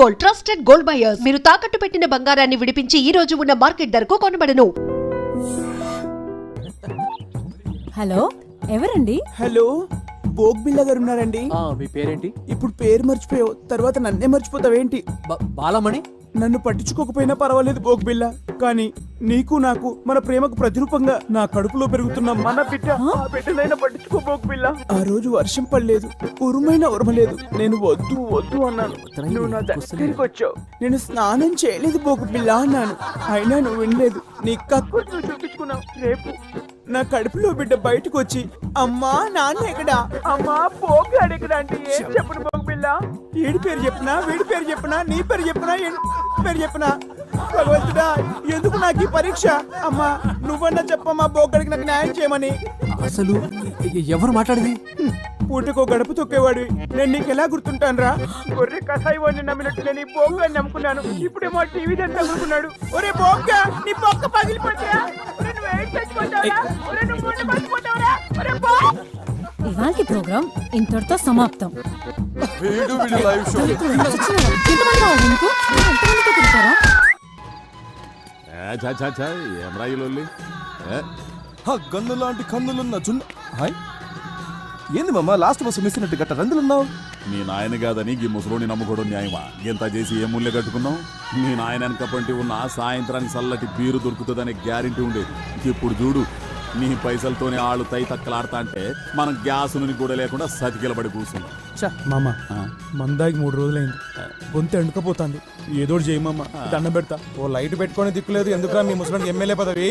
Gold, trusted gold buyers. మీరు తాకట్టు పెట్టిన బంగారాన్ని విడిపించి ఈ రోజు ఉన్న మార్కెట్ ధరకు కొనబడను. హలో, ఎవరండి? హలో, బోగ్బిల్ల గారు ఉన్నారండి. మీ పేరేంటి? ఇప్పుడు పేరు మర్చిపోయావు, తర్వాత నన్నే మర్చిపోతావేంటి? బాలమణి. నన్ను పట్టించుకోకపోయినా పర్వాలేదు బోగ్బిల్ల, కానీ నీకు నాకు మన ప్రేమకు ప్రతిరూపంగా నా కడుపులో పెరుగుతున్న మన బిడ్డనైనా పట్టించుకో బోగ్బిల్ల. ఆ రోజు వర్షం పడలేదు, ఉరుమైనా ఉరమలేదు. నేను వద్దు వద్దు అన్నాను, నువ్వు నా దగ్గరికి వచ్చావు. నేను స్నానం చేయలేదు బోగ్బిల్ల అన్నాను, అయినా నువ్వు వినలేదు. నీ కక్కుడు నువ్వు చూపించుకున్నావు. రేపు నా కడుపులో బిడ్డ బయటకు వచ్చి అమ్మా నాన్న ఎక్కడా, అమ్మా పోగాడు ఎక్కడా అంటే ఏం చెప్పను బోగ్బిల్ల? ఏడి పేరు చెప్పినా, వీడి పేరు చెప్పినా, నీ పేరు చెప్పినా, పేరు చెప్పినా, భగవంతుడా ఎందుకు నాకు ఈ పరీక్ష? అమ్మా నువ్వన్నా చెప్పమ్మా బోగ్గడికి నాకు న్యాయం చేయమని. అసలు ఎవరు మాట్లాడేది? పూటకో గడప తొక్కేవాడు నేను నీకు ఎలా గుర్తుంటాను రా? గొర్రె కసాయి వాడిని నమ్మినట్టు నేను ఈ బోగ్గాన్ని నమ్ముకున్నాను. ఇప్పుడేమో టీవీ దాన్ని నమ్ముకున్నాడు. ఒరే బోగ్గా, నీ బొక్క పగిలిపోతా. ఇవాల్టి ప్రోగ్రామ్ ఇంతటితో సమాప్తం. గన్ను లాంటి కన్నులున్న జున్ను. హాయ్, ఏంది మామ లాస్ట్ బస్సు మిస్ అయినట్టు గట్ట రందులున్నావు? నీ నాయన కాదని ఈ ముసలోని నమ్ముకోవడం న్యాయమా? ఎంత చేసి ఏ ముళ్ళే కట్టుకున్నావు? నీ నాయన వెనకపంటి ఉన్న సాయంత్రానికి చల్లటి బీరు దొరుకుతుందనే గ్యారెంటీ ఉండేది. ఇప్పుడు చూడు, నీ పైసలతోనే ఆళ్ళు తై తక్కలాడతా అంటే మనం గ్యాస్ నుంచి కూడా లేకుండా సతికిలబడి కూర్చున్నాం. మామ మందాకి 3 రోజులైంది, గొంతు ఎండుకపోతుంది. ఏదోటి చేయి మామ, దండం పెడతా. ఓ లైట్ పెట్టుకొని దిక్కులేదు. ఎందుకురా మీ ముసలానికి ఎమ్మెల్యే పదవి?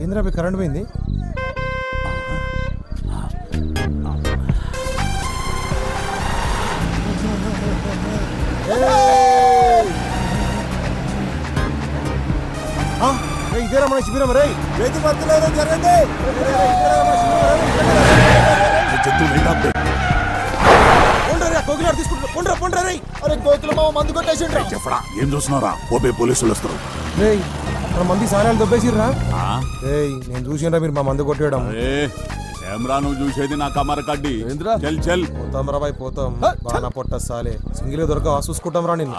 ఏంద్రా మీ కరెంట్ పోయింది? ఇదేరా మన శిబిరం రే. రైతు భర్తలు జరగండి. ఏం చూస్తున్నారా? ఓబే పోలీసులు వస్తారు. మన మంది సారాలు దొబ్బేసిర్రా. నేను చూసినరా మీరు మా మందు కొట్టేయడం. కెమెరా నువ్వు చూసేది నా కమర కడ్డి. చల్ చల్ పోతాం రా బాయ్, పోతాం. బాగా పొట్ట సాలే సింగిల్ దొరక చూసుకుంటాం రా. నేను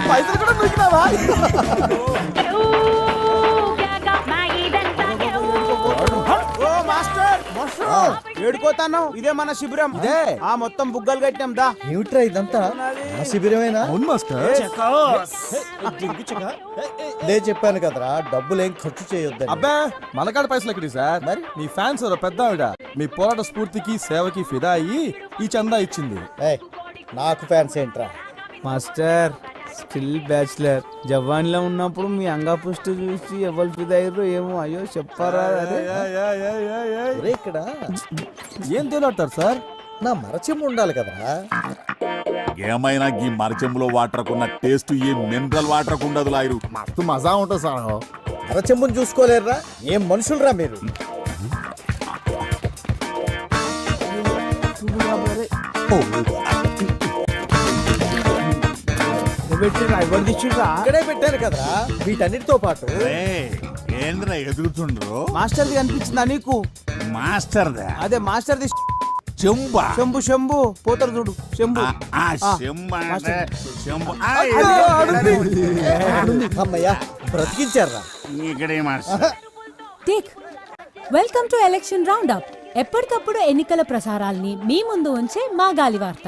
పైసలు కూడా దొరికినావా? ఏడుకోతాను. ఇదే మన శిబిరం. ఆ మొత్తం బుగ్గలు కట్టినాం దా. ఏమిట్రా ఇదంతా? శిబిరమేనా? నేను చెప్పాను కదరా, డబ్బులేం ఖర్చు చేయొద్దు. అబ్బా మనకాడ పైసలు ఎక్కడి సార్? మరి మీ ఫ్యాన్స్ పెద్ద ఆవిడ మీ పోరాట స్ఫూర్తికి సేవకి ఫిదా అయ్యి ఈ చందా ఇచ్చింది. నాకు ఫ్యాన్స్ ఏంట్రా మాస్టర్? Still bachelor. జవాన్లో ఉన్నప్పుడు మీ అంగాపుష్టి చూసి ఎవరు ఫిదయ్యారో ఏమో. అయ్యో చెప్పారా? ఇక్కడ ఏం తేలాడతారు సార్? నా మరచెమ్ము ఉండాలి కదరా. ఏమైనా ఈ మరచెంబులో వాటర్ కున్న టేస్ట్ ఈ మినరల్ వాటర్ కు ఉండదు. లాయరు మస్తు మజా ఉంటుంది సార్. మరచెమ్ముని చూసుకోలేరురా? ఏం మనుషులరా మీరు? ఇక్కడే పెట్టాను కదరా వీటన్నిటితో పాటు. ఏంద్రా ఎదుగుతుండ్రు? మాస్టర్ ది అనిపించిందా నీకు? మాస్టర్ అదే మాస్టర్ ది చెంబా. శంభు శంభు పోతారు చూడు. శంభు అమ్మయ్యా బ్రతికించారా? Welcome to election round up. ఎప్పటికప్పుడు ఎన్నికల ప్రసారాల్ని మీ ముందు ఉంచే మా గాలివార్త.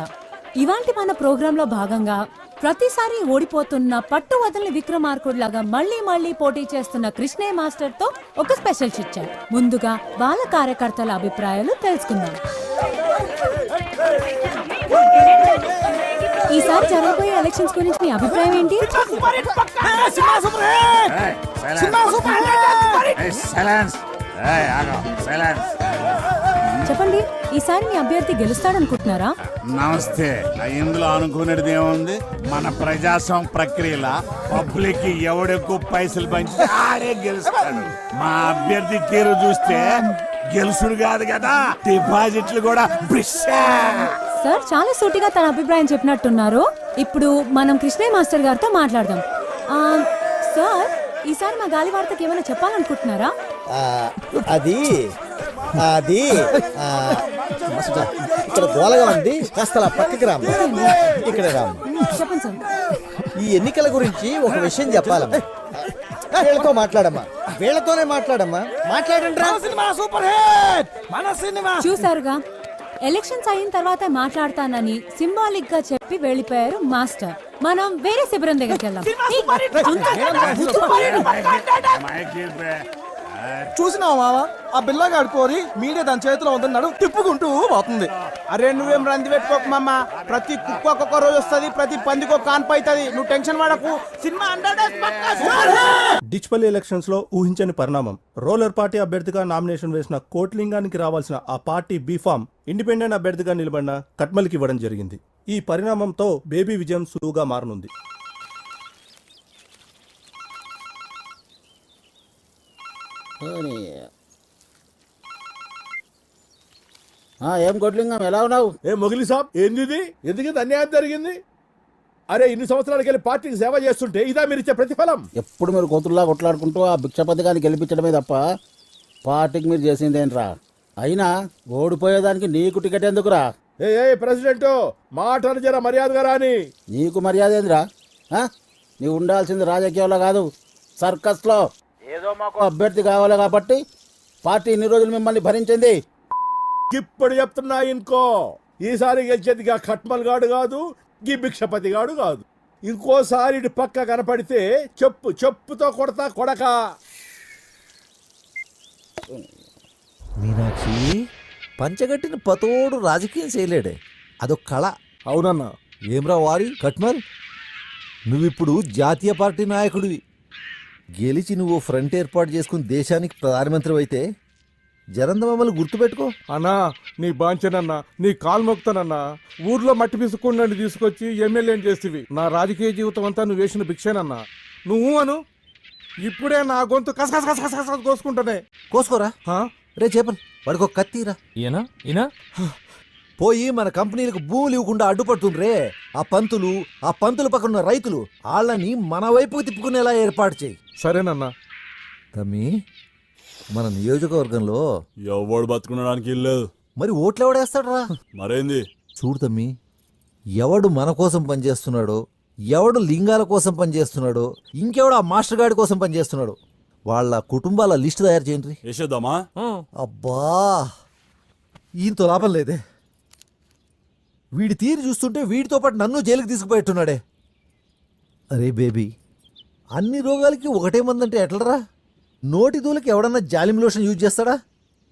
ఇవాంటి మన ప్రోగ్రామ్ లో భాగంగా ప్రతిసారి ఓడిపోతున్న పట్టు వదలని విక్రమార్కుడిలాగా మళ్లీ మళ్లీ పోటీ చేస్తున్న కృష్ణయ్య మాస్టర్ తో ఒక స్పెషల్ చిట్ చాట్. ముందుగా వాళ్ళ కార్యకర్తల అభిప్రాయాలు తెలుసుకుందాం. ఈసారి జరగబోయే ఎలక్షన్స్ గురించి మీ అభిప్రాయం ఏంటి? చెప్పండి, ఈసారి మీ అభ్యర్థి గెలుస్తాడనుకుంటున్నారా? నమస్తే. ఇందులో అనుకునేది ఏముంది? మన ప్రజాస్వామ్య ప్రక్రియల పబ్లిక్ ఎవడెక్కువ పైసలు పంచి ఆడే గెలుస్తాడు. మా అభ్యర్థి తీరు చూస్తే గెలుసుడు కాదు కదా, డిపాజిట్లు కూడా. సార్ చాలా సూటిగా తన అభిప్రాయం చెప్పినట్టున్నారు. ఇప్పుడు మనం కృష్ణయ్య మాస్టర్ గారితో మాట్లాడదాం. సార్, ఈసారి మా గాలి వార్తకి ఏమైనా చెప్పాలనుకుంటున్నారా? అది అది ఆ, ఇక్కడ గోలగా ఉంది, కాస్త అలా పక్కకి రాము. ఇక్కడ రాము. చెప్పండి సార్. ఈ ఎన్నికల గురించి ఒక విషయం చెప్పాలమ్మా. వీళ్ళతో మాట్లాడమ్మా, వీళ్ళతోనే మాట్లాడమ్మా. మాట్లాడండి రా. చూసారుగా, ఎలక్షన్స్ అయిన తర్వాత మాట్లాడతానని సింబాలిక్ గా చెప్పి వెళ్ళిపోయారు మాస్టర్. మనం వేరే శిబిరం దగ్గరికి వెళ్దాం. చూసినావా మావా, ఆ బిల్లగా ఆడుకోరి మీడియా దాని చేతిలో ఉందన్నాడు, తిప్పుకుంటూ పోతుంది. అరే నువ్వేం రంది పెట్టుకోకు మామ. ప్రతి కుక్క ఒక్కొక్క రోజు వస్తుంది, ప్రతి పందికి ఒక కాన్పు అవుతుంది. నువ్వు టెన్షన్ పడకు. సినిమా 100 days పక్కా. డిచ్పల్లి ఎలక్షన్స్ లో ఊహించని పరిణామం. రోలర్ పార్టీ అభ్యర్థిగా నామినేషన్ వేసిన కోట్లింగానికి రావాల్సిన ఆ పార్టీ బీఫామ్ ఇండిపెండెంట్ అభ్యర్థిగా నిలబడిన కట్మల్కి ఇవ్వడం జరిగింది. ఈ పరిణామంతో బేబీ విజయం సులువుగా మారనుంది. ఏం కొట్లింగం, ఎలా ఉన్నావు? ఏ మొగిలి సాబ్, ఏంది ఇది? ఎందుకు అన్యాయం జరిగింది? అరే ఇన్ని సంవత్సరాలకి వెళ్ళి పార్టీకి సేవ చేస్తుంటే ఇదా మీరు ఇచ్చే ప్రతిఫలం? ఎప్పుడు మీరు కోతుల్లా కొట్లాడుకుంటూ ఆ భిక్షపతిగాన్ని గెలిపించడమే తప్ప పార్టీకి మీరు చేసిందేంట్రా? అయినా ఓడిపోయేదానికి నీకు టికెట్ ఎందుకురా? ఏ ప్రెసిడెంట్ మాట జర మర్యాదగా రాని. నీకు మర్యాద ఏందిరా? నీవు ఉండాల్సింది రాజకీయాల్లో కాదు, సర్కస్లో. ఏదో మాకు అభ్యర్థి కావాలి కాబట్టి పార్టీ ఇన్ని రోజులు మిమ్మల్ని భరించింది. ఇప్పుడు చెప్తున్నా ఇంకో, ఈసారి గెలిచేదిగా ఖట్మల్ గాడు కాదు, గీ భిక్షపతి గాడు కాదు. ఇంకోసారి ఇటు పక్క కనపడితే చెప్పుతో కొడతా కొడక. మీనాక్షి, పంచగట్టిన పతోడు రాజకీయం చేయలేడే, అదొక కళ. అవునన్నా. ఏమ్రా వారి కట్మల్, నువ్విప్పుడు జాతీయ పార్టీ నాయకుడివి. గెలిచి నువ్వు ఫ్రంట్ ఏర్పాటు చేసుకుని దేశానికి ప్రధానమంత్రి అయితే జనంత మమ్మల్ని గుర్తుపెట్టుకో. అన్నా నీ బాంచనన్నా, నీ కాలు మొక్తానన్నా. ఊర్లో మట్టి పిసుకుండా తీసుకొచ్చి ఎమ్మెల్యేని చేస్తేవి. నా రాజకీయ జీవితం అంతా నువ్వు వేసిన భిక్షేనన్నా. నువ్వు అను, ఇప్పుడే నా గొంతు కసకస కోసుకుంటానే. కోసుకోరా రే చేపలు, వాడికి ఒక కత్తిరా. ఈయన పోయి మన కంపెనీలకు భూములు ఇవ్వకుండా అడ్డుపడుతుండ్రే ఆ పంతులు పక్కన రైతులు, వాళ్ళని మన వైపుకు తిప్పుకునేలా ఏర్పాటు చేయి. సరేనన్నా. తమ్మి, మన నియోజకవర్గంలో ఎవడు బతుకునడానికి ఇల్లేదు. మరి ఓట్లు ఎవడేస్తాడ్రా? మరేంది? చూడు తమ్మి, ఎవడు మన కోసం పనిచేస్తున్నాడో, ఎవడు లింగాల కోసం పనిచేస్తున్నాడో, ఇంకెవడు ఆ మాస్టర్ గాడి కోసం పనిచేస్తున్నాడో, వాళ్ళ కుటుంబాల లిస్టు తయారు చేయండి. వేసేద్దామా? అబ్బా, ఈయనతో లాభం లేదే. వీడి తీరు చూస్తుంటే వీడితో పాటు నన్ను జైలుకి తీసుకుపోయేట్టున్నాడే. అరే బేబీ, అన్ని రోగాలకి ఒకటే మందంటే ఎట్లరా? నోటి దూలకి ఎవడన్నా జాలిం లోషన్ యూజ్ చేస్తాడా?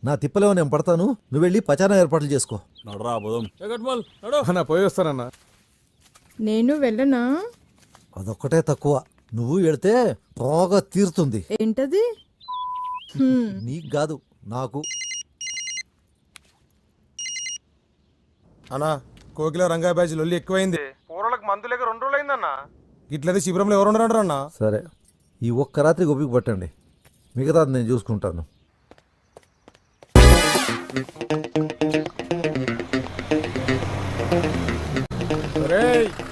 నా తిప్పలేమో నేను పడతాను, నువ్వు వెళ్ళి పచారం ఏర్పాట్లు చేసుకో. నడరా పోదాం. అన్నా పోయి వస్తానన్నా. నేను వెళ్ళనా? అదొక్కటే తక్కువ, నువ్వు వెళితే బాగా తీరుతుంది. ఏంటది? నీకు కాదు, నాకు. అన్నా, కోకిల రంగా బ్యాచ్ లొల్లి ఎక్కువైంది. పూర్వలకు మందు లేక 2 రోజులు అయిందన్నా. ఇట్లయితే శిబిరంలో ఎవరు ఉండరు అన్నా? సరే, ఈ ఒక్క రాత్రి గొప్పికి పట్టండి, మిగతాది నేను చూసుకుంటాను.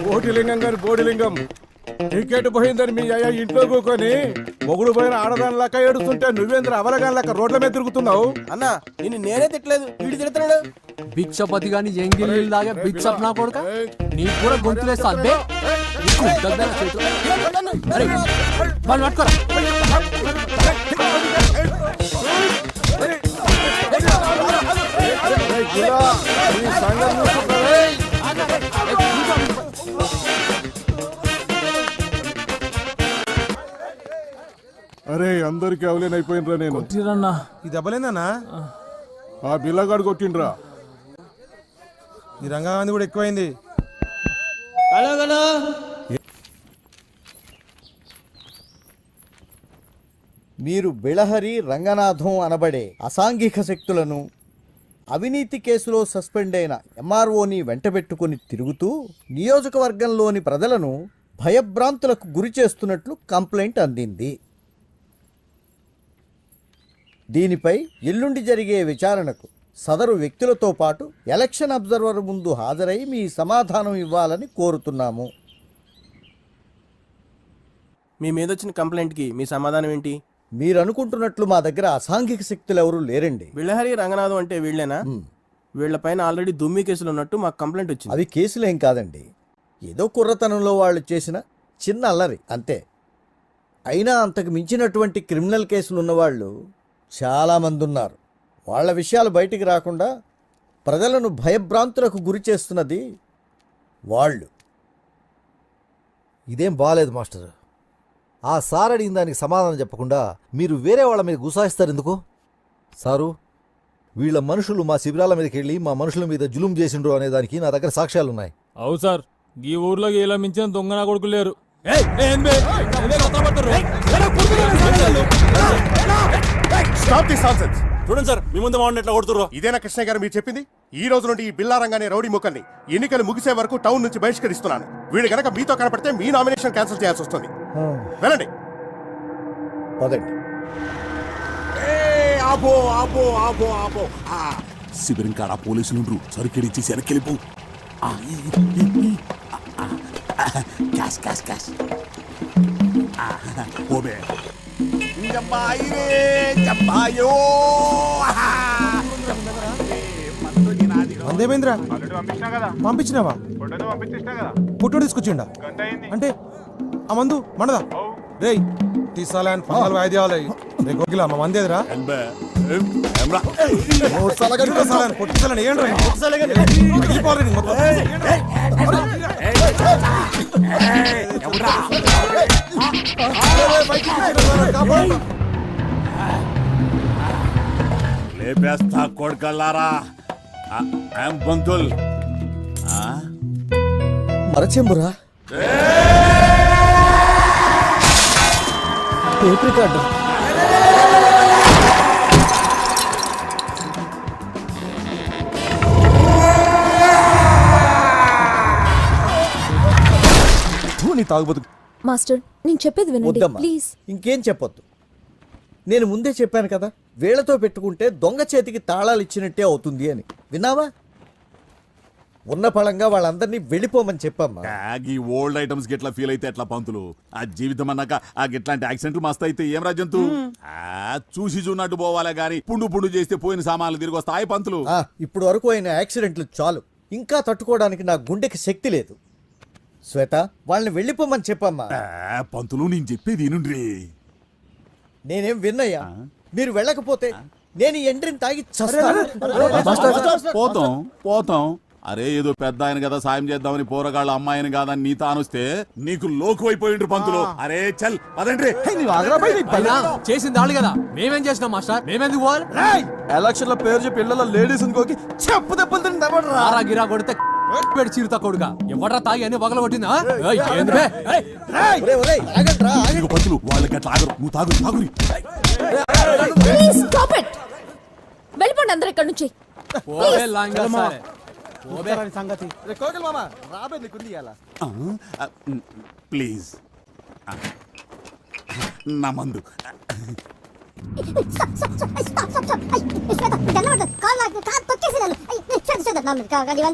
బోటిలింగం గారి బోడిలింగం టికెట్ పోయిందని మీ అయ్యా ఇంట్లో కూకొని మొగుడు పోయిన ఆడదాని లెక్క ఏడుస్తుంటే నువ్వేంద్ర అవలగాని లెక్క రోడ్ల మీద తిరుగుతున్నావు. అన్నా, నిన్ను నేనే తిట్టలేదు, వీడి తిడతాడు. భిక్షపతి గాని ఎంగిల్ దాగా భిక్షప్ నా కొడుక, నీకు కూడా గొంతులేస్తా. అబ్బే నీకు దగ్గర చేతులు. అరే, వాళ్ళు పట్టుకోరా. అరే అందరికి అవలేనైపోయినరా నేను. కొట్టిరన్నా. ఈ దెబ్బలేందన్నా? ఆ బిల్లగాడు కొట్టిండ్రా. ఈ రంగా గాంధీ కూడా ఎక్కువైంది. మీరు బిళహరి రంగనాథం అనబడే అసాంఘిక శక్తులను అవినీతి కేసులో సస్పెండ్ అయిన ఎంఆర్ఓని వెంటబెట్టుకుని తిరుగుతూ నియోజకవర్గంలోని ప్రజలను భయభ్రాంతులకు గురి చేస్తున్నట్లు కంప్లైంట్ అందింది. దీనిపై ఎల్లుండి జరిగే విచారణకు సదరు వ్యక్తులతో పాటు ఎలక్షన్ అబ్జర్వర్ ముందు హాజరై మీ సమాధానం ఇవ్వాలని కోరుతున్నాము. మీ మీద వచ్చిన కంప్లైంట్కి మీ సమాధానం ఏంటి? మీరు అనుకుంటున్నట్లు మా దగ్గర అసాంఘిక శక్తులు ఎవరూ లేరండి. బిళ్ళహరి రంగనాథం అంటే వీళ్ళేనా? వీళ్ళపైన ఆల్రెడీ దుమ్మి కేసులు ఉన్నట్టు మాకు కంప్లైంట్ వచ్చింది. అవి కేసులేం కాదండి, ఏదో కుర్రతనంలో వాళ్ళు చేసిన చిన్న అల్లరి అంతే. అయినా అంతకు మించినటువంటి క్రిమినల్ కేసులు ఉన్నవాళ్ళు చాలామంది ఉన్నారు. వాళ్ళ విషయాలు బయటికి రాకుండా ప్రజలను భయభ్రాంతులకు గురి చేస్తున్నది వాళ్ళు. ఇదేం బాగాలేదు మాస్టర్. ఆ సార్ అడిగిన దానికి సమాధానం చెప్పకుండా మీరు వేరే వాళ్ళ మీద గుసాయిస్తారు ఎందుకు? సారు, వీళ్ళ మనుషులు మా శిబిరాల మీదకి వెళ్ళి మా మనుషుల మీద జులుం చేసిండ్రు అనే దానికి నా దగ్గర సాక్ష్యాలున్నాయి. అవు సార్, ఈ ఊర్లో ఇలా మించిన దొంగ నా కొడుకులు లేరు. చూడండి సార్, మీ ముందు వాడిని ఎట్లా కొడుతుర్రో. ఇదేనా కృష్ణ గారు మీరు చెప్పింది? ఈ రోజు నుండి ఈ బిల్లారంగానే రౌడీ ముక్కల్ని ఎన్నికలు ముగిసే వరకు టౌన్ నుంచి బహిష్కరిస్తున్నాను. వీడు గనక మీతో కనపడితే మీ నామినేషన్ క్యాన్సిల్ చేయాల్సి వస్తుంది. వెళ్ళండి. పదండి. ఆపో ఆపో ఆపో ఆపో. శిబిరం కాడ పోలీసులు సరుకెడిచ్చి వెనక్కిలిపో. Cash cash cash. పోబే అందేమేంద్రా పంపించినావా? పుట్టోడు తీసుకొచ్చిండా అంటే ఆ మందు మనదా? రేయ్ తీసాలని 14 వాయిదాలు రేకోకిలా మా మందేదిరా. లేపేస్తా కొడుకల్లారా. బంతుల్ మరచెంబురా, టేప్ రికార్డు. తాగుబోతు మాస్టర్, నేను చెప్పేది వినండి వద్దమ్మా, ప్లీజ్. ఇంకేం చెప్పొద్దు. నేను ముందే చెప్పాను కదా, వీళ్లతో పెట్టుకుంటే దొంగ చేతికి తాళాలు ఇచ్చినట్టే అవుతుంది అని. విన్నావా? ఉన్న పళంగా వాళ్ళందరినీ వెళ్ళిపోమని చెప్పమ్మా. ఈ ఓల్డ్ ఐటమ్స్ గిట్లా ఫీల్ అయితే ఎట్లా పంతులు? ఆ జీవితం అన్నాక ఆ గిట్లాంటి యాక్సిడెంట్లు మస్తు అయితే ఏం రాజంతు? చూసి చూన్నట్టు పోవాలే గాని పుండు పుండు చేస్తే పోయిన సామాన్లు తిరిగి వస్తాయి పంతులు. ఇప్పుడు వరకు అయిన యాక్సిడెంట్లు చాలు, ఇంకా తట్టుకోవడానికి నా గుండెకి శక్తి లేదు. శ్వేత, వాళ్ళని వెళ్ళిపోమని చెప్పమ్మా. పంతులు నేను చెప్పేది వినుండ్రి. నేనేం విన్నయ్యా, మీరు వెళ్ళకపోతే నేను ఈ ఎండ్రిని తాగి చస్తాను. పోతాం పోతాం. అరే ఏదో పెద్ద ఆయన కదా సాయం చేద్దామని పోరగాళ్ళ అమ్మాయిని కాదని నీ తానొస్తే నీకు లోకు అయిపోయిండ్రు పంతులు. అరే చల్ పదండ్రి. చేసింది వాళ్ళు కదా, మేమేం చేసినాం మాస్టర్? మేమెందుకు పోవాలి? ఎలక్షన్ లో పేరు చెప్పి ఇళ్లలో లేడీస్ అనుకోకి చెప్పు దెబ్బలు ఆరా గిరా కొడితే పెడి చీరుతా కొడుగా ఎవడ్రా తాగి అని వగల కొట్టిందా? పంతులు వాళ్ళకి అట్లా ఆగరు. నువ్వు తాగు తాగురి. వెళ్ళిపోండి అందరు ఇక్కడ నుంచి. ప్లీజ్ నా మందు.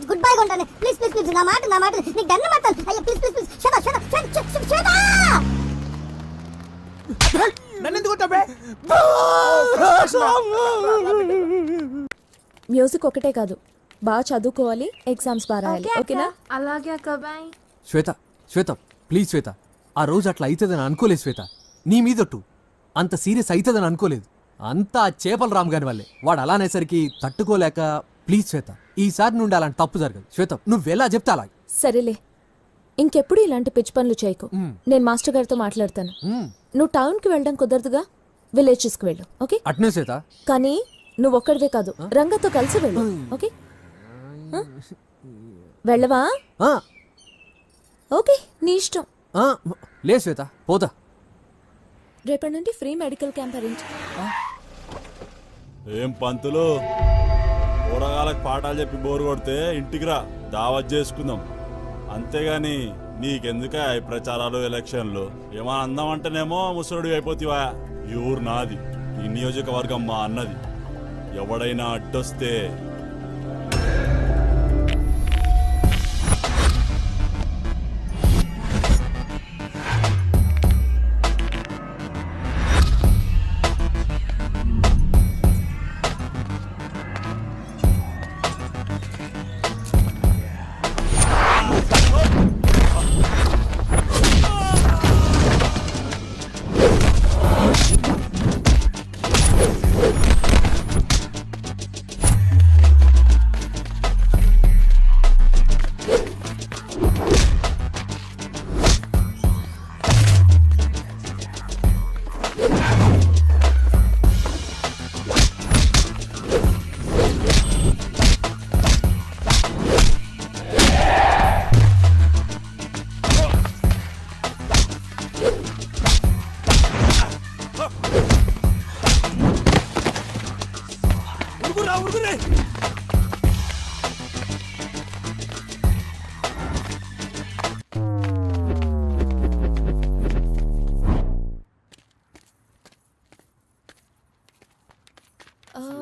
గుడ్ బై కొంటాను ప్లీజ్ ప్లీజ్ ప్లీజ్. నా మాట నీకు దండం పెడతాను. అయ్యో ప్లీజ్ ప్లీజ్ ప్లీజ్. మ్యూజిక్ ఒకటే కాదు, బాగా చదువుకోవాలి, ఎగ్జామ్స్ బాగా రాయాలి. ఓకేనా? అలాగే అక్క, బాయ్. శ్వేత శ్వేత ప్లీజ్ శ్వేత, ఆ రోజు అట్లా అవుతుందని అనుకోలేదు శ్వేత. నీ మీదట్టు అంత సీరియస్ అవుతుందని అనుకోలేదు. అంతా చేపల రామ్ గారి వల్లే. వాడు అలానేసరికి తట్టుకోలేక. ప్లీజ్ శ్వేత, ఈసారి నుండి అలాంటి తప్పు జరగదు. శ్వేత నువ్వెలా చెప్తా అలా. సరేలే, ఇంకెప్పుడు ఇలాంటి పిచ్చి పనులు చేయకు. నేను మాస్టర్ గారితో మాట్లాడతాను. నువ్వు టౌన్కి వెళ్ళడం కుదరదుగా, విలేజెస్కి వెళ్ళు. ఓకే? అట్నే శ్వేత. కానీ నువ్వు ఒక్కడివే కాదు, రంగతో కలిసి వెళ్ళు. ఓకే? వెళ్ళవా? ఓకే, నీ ఇష్టం. లే శ్వేత, పోతా. రేపటి నుండి ఫ్రీ మెడికల్ క్యాంప్ అరేంజ్. ఏం పంతులు, కూరగాయలకు పాఠాలు చెప్పి బోరు కొడితే ఇంటికి రా, దావత్ చేసుకుందాం. అంతేగాని నీకెందుక ఈ ప్రచారాలు ఎలక్షన్లు? ఏమన్నా అందామంటేనేమో ముసలుడు అయిపోతావా? ఈ ఊరు నాది, ఈ నియోజకవర్గం మా అన్నది. ఎవడైనా అడ్డొస్తే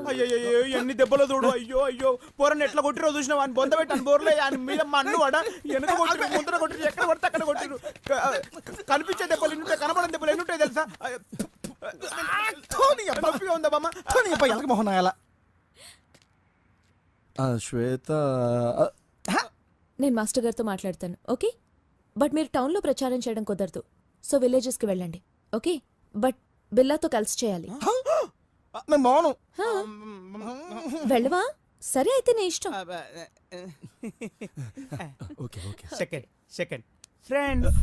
అయ్యో ఎన్ని దెబ్బలు చూడు. అయ్యో అయ్యో పోరని ఎట్లా కొట్టిరో చూసినావు. అని బొంద పెట్టాను బోర్లే ఆయన మీద మన్ను వాడ వెనక కొట్టిరు ముందర కొట్టిరు ఎక్కడ పడితే అక్కడ కొట్టిరు. కనిపించే దెబ్బలు ఎన్నుంటాయి కనబడని దెబ్బలు ఎన్నుంటాయి తెలుసా. నొప్పిగా ఉందా బామ్మ. మొహన్ అలా శ్వేత నేను మాస్టర్ గారితో మాట్లాడతాను, ఓకే? బట్ మీరు టౌన్లో ప్రచారం చేయడం కుదరదు, సో విలేజెస్కి వెళ్ళండి, ఓకే? బట్ బిల్లాతో కలిసి చేయాలి. నేను బాను. వెళ్ళవా? సరే అయితే నీ ఇష్టం. Okay okay second friends